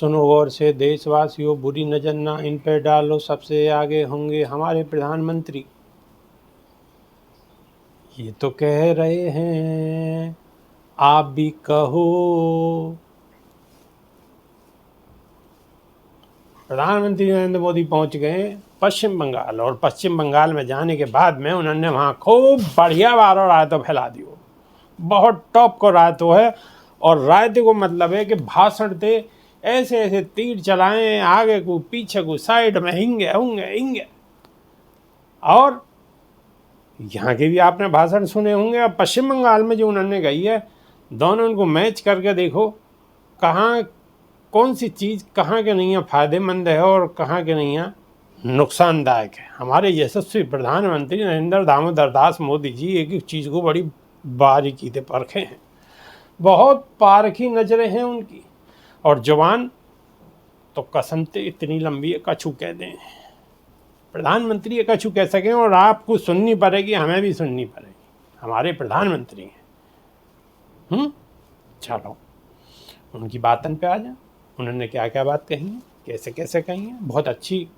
सुनो गौर से देशवासियों, बुरी नज़र ना इन पर डालो, सबसे आगे होंगे हमारे प्रधानमंत्री। ये तो कह रहे हैं, आप भी कहो। प्रधानमंत्री नरेंद्र मोदी पहुंच गए पश्चिम बंगाल, और पश्चिम बंगाल में जाने के बाद में उन्होंने वहाँ खूब बढ़िया बार और रायतो फैला दियो। बहुत टॉप को रायतो है, और रायते को मतलब है कि भाषण दे, ऐसे ऐसे तीर चलाएं, आगे को पीछे को साइड में, हिंगे होंगे हिंगे। और यहाँ के भी आपने भाषण सुने होंगे। अब पश्चिम बंगाल में जो उन्होंने गई है, दोनों को मैच करके देखो, कहाँ कौन सी चीज़ कहाँ के नहीं है फायदेमंद है और कहाँ के नहीं है नुकसानदायक है। हमारे यशस्वी प्रधानमंत्री नरेंद्र दामोदर दास मोदी जी एक एक चीज़ को बड़ी बारीकी से परखे हैं। बहुत पारखी नज़रें हैं उनकी, और जवान तो कसमते इतनी लंबी है कछू कह दें। प्रधानमंत्री कछू कह सकें, और आपको सुननी पड़ेगी, हमें भी सुननी पड़ेगी, हमारे प्रधानमंत्री हैं। चलो उनकी बातन पे आ जाए, उन्होंने क्या क्या बात कही है, कैसे कैसे कही है। बहुत अच्छी,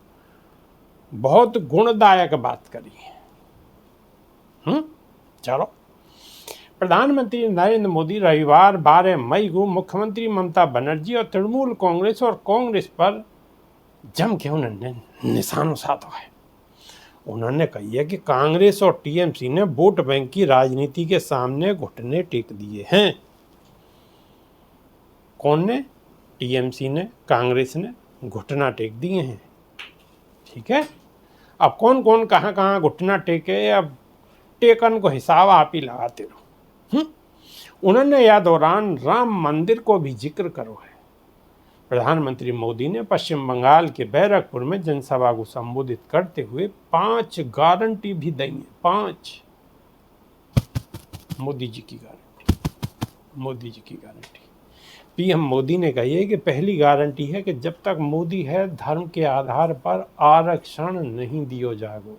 बहुत गुणदायक बात करी है। चलो, प्रधानमंत्री नरेंद्र मोदी रविवार 12 मई को मुख्यमंत्री ममता बनर्जी और तृणमूल कांग्रेस पर जम के उन्होंने निशाना साधा है। उन्होंने कही है कि कांग्रेस और टीएमसी ने वोट बैंक की राजनीति के सामने घुटने टेक दिए हैं। कौन ने? टीएमसी ने, कांग्रेस ने घुटना टेक दिए हैं। ठीक है, अब कौन कौन कहाँ कहाँ घुटना टेके, अब टेकन को हिसाब आप ही लगाते रहो। उन्होंने यह दौरान राम मंदिर को भी जिक्र करो है। प्रधानमंत्री मोदी ने पश्चिम बंगाल के बैरकपुर में जनसभा को संबोधित करते हुए 5 गारंटी भी दी है। 5 मोदी जी की गारंटी। पीएम मोदी ने कही है कि पहली गारंटी है कि जब तक मोदी है धर्म के आधार पर आरक्षण नहीं दियो जाएगा।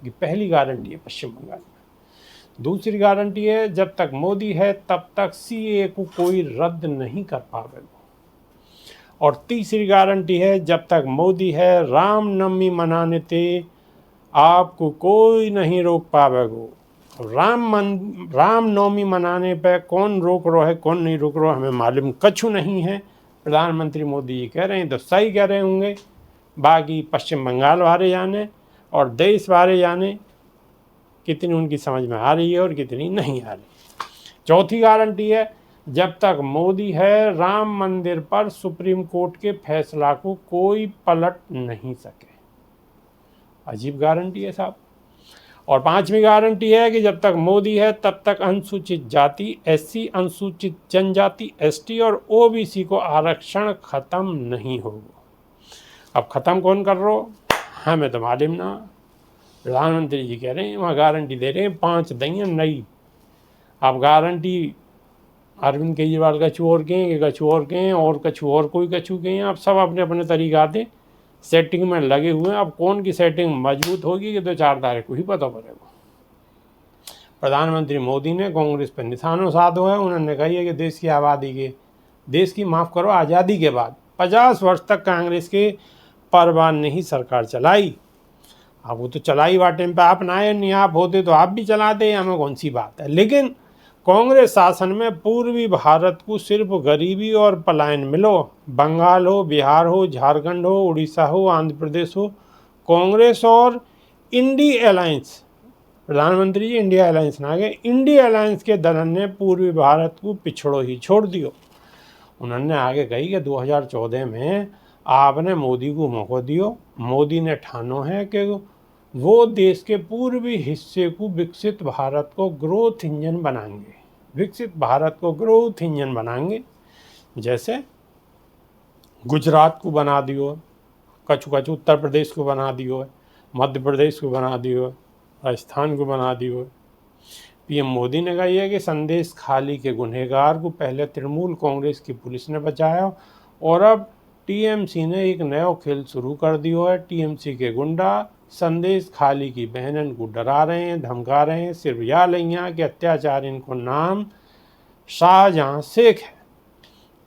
ये पहली गारंटी है पश्चिम बंगाल में। दूसरी गारंटी है, जब तक मोदी है तब तक सीए को कोई रद्द नहीं कर पाएगा। और तीसरी गारंटी है, जब तक मोदी है रामनवमी मनाने ते आपको कोई नहीं रोक पाएगा। रामनवमी मनाने पर कौन रोक रहा है कौन नहीं रोक रहा हमें मालूम कछु नहीं है। प्रधानमंत्री मोदी जी कह रहे हैं तो सही कह रहे होंगे, बाकी पश्चिम बंगाल वाले जाने और देश वाले जाने कितनी उनकी समझ में आ रही है और कितनी नहीं आ रही। चौथी गारंटी है, जब तक मोदी है राम मंदिर पर सुप्रीम कोर्ट के फैसला को कोई पलट नहीं सके। अजीब गारंटी है साहब। और पांचवी गारंटी है कि जब तक मोदी है तब तक अनुसूचित जाति एससी, अनुसूचित जनजाति एसटी और ओबीसी को आरक्षण खत्म नहीं होगा। अब खत्म कौन कर रहा हो हमें तो मालूम ना। प्रधानमंत्री जी कह रहे हैं, वहाँ गारंटी दे रहे हैं 5 देंगे नई। अब गारंटी अरविंद केजरीवाल कछु और कहें, कछु और कहें, और कछु और कोई कछु कहें। आप सब अपने अपने तरीका से सेटिंग में लगे हुए हैं। अब कौन की सेटिंग मजबूत होगी कि 2-4 तारीख को ही पता पड़ेगा। प्रधानमंत्री मोदी ने कांग्रेस पर निशाना साधा है। उन्होंने कही है कि देश की माफ़ करो आज़ादी के बाद 50 वर्ष तक कांग्रेस के परवान ने ही सरकार चलाई। अब वो तो चलाई वाटे पे आप ना आए, नहीं आप होते तो आप भी चलाते, हमें कौन सी बात है। लेकिन कांग्रेस शासन में पूर्वी भारत को सिर्फ गरीबी और पलायन मिलो। बंगाल हो, बिहार हो, झारखंड हो, उड़ीसा हो, आंध्र प्रदेश हो, कांग्रेस और इंडिया अलायंस, प्रधानमंत्री जी इंडिया अलायंस ना गए, इंडिया अलायंस के दलन ने पूर्वी भारत को पिछड़ो ही छोड़ दियो। उन्होंने आगे कही कि 2014 में आपने मोदी को मौका दियो। मोदी ने ठानो है कि वो देश के पूर्वी हिस्से को विकसित भारत को ग्रोथ इंजन बनाएंगे। विकसित भारत को ग्रोथ इंजन बनाएंगे। जैसे गुजरात को बना दियो, कछु कछु उत्तर प्रदेश को बना दियो, मध्य प्रदेश को बना दियो, राजस्थान को बना दियो। पीएम मोदी ने कहा है कि संदेश खाली के गुनहगार को पहले तृणमूल कांग्रेस की पुलिस ने बचाया, और अब टीएमसी ने एक नया खेल शुरू कर दिया है। टीएमसी के गुंडा संदेश खाली की बहनन को डरा रहे हैं, धमका रहे हैं, सिर्फ या लिया कि अत्याचार इनको नाम शाहजहां शेख है।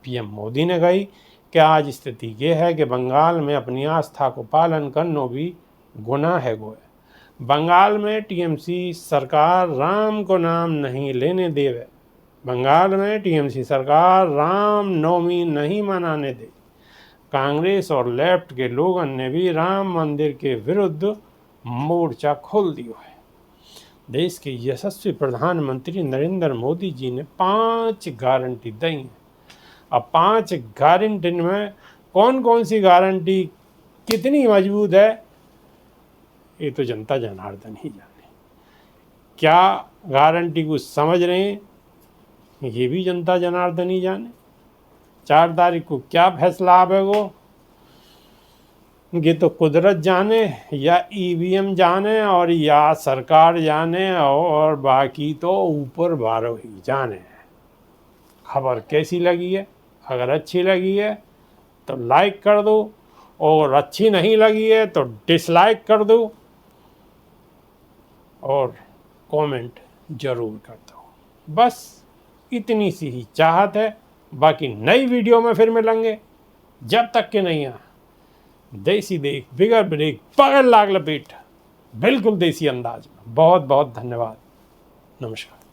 पीएम मोदी ने कही क्या आज स्थिति ये है कि बंगाल में अपनी आस्था को पालन करना भी गुनाह है गो है। बंगाल में टीएमसी सरकार राम को नाम नहीं लेने देवे। बंगाल में टीएमसी सरकार राम नवमी नहीं मनाने दे। कांग्रेस और लेफ्ट के लोगों ने भी राम मंदिर के विरुद्ध मोर्चा खोल दिया है। देश के यशस्वी प्रधानमंत्री नरेंद्र मोदी जी ने 5 गारंटी दी हैं। अब 5 गारंटी में कौन कौन सी गारंटी कितनी मजबूत है ये तो जनता जनार्दन ही जाने। क्या गारंटी को समझ रहे हैं ये भी जनता जनार्दन ही जाने। 4 तारीख को क्या फैसला आवेगा ये तो कुदरत जाने या ईवीएम जाने और या सरकार जाने और बाकी तो ऊपर बारो ही जाने। खबर कैसी लगी है? अगर अच्छी लगी है तो लाइक कर दो और अच्छी नहीं लगी है तो डिसलाइक कर दो और कमेंट जरूर कर दो। बस इतनी सी ही चाहत है। बाकी नई वीडियो में फिर मिलेंगे। जब तक के नहीं आ देसी देख बिगर ब्रेक पकड़ लाग लपेट बिल्कुल देसी अंदाज में। बहुत बहुत धन्यवाद। नमस्कार।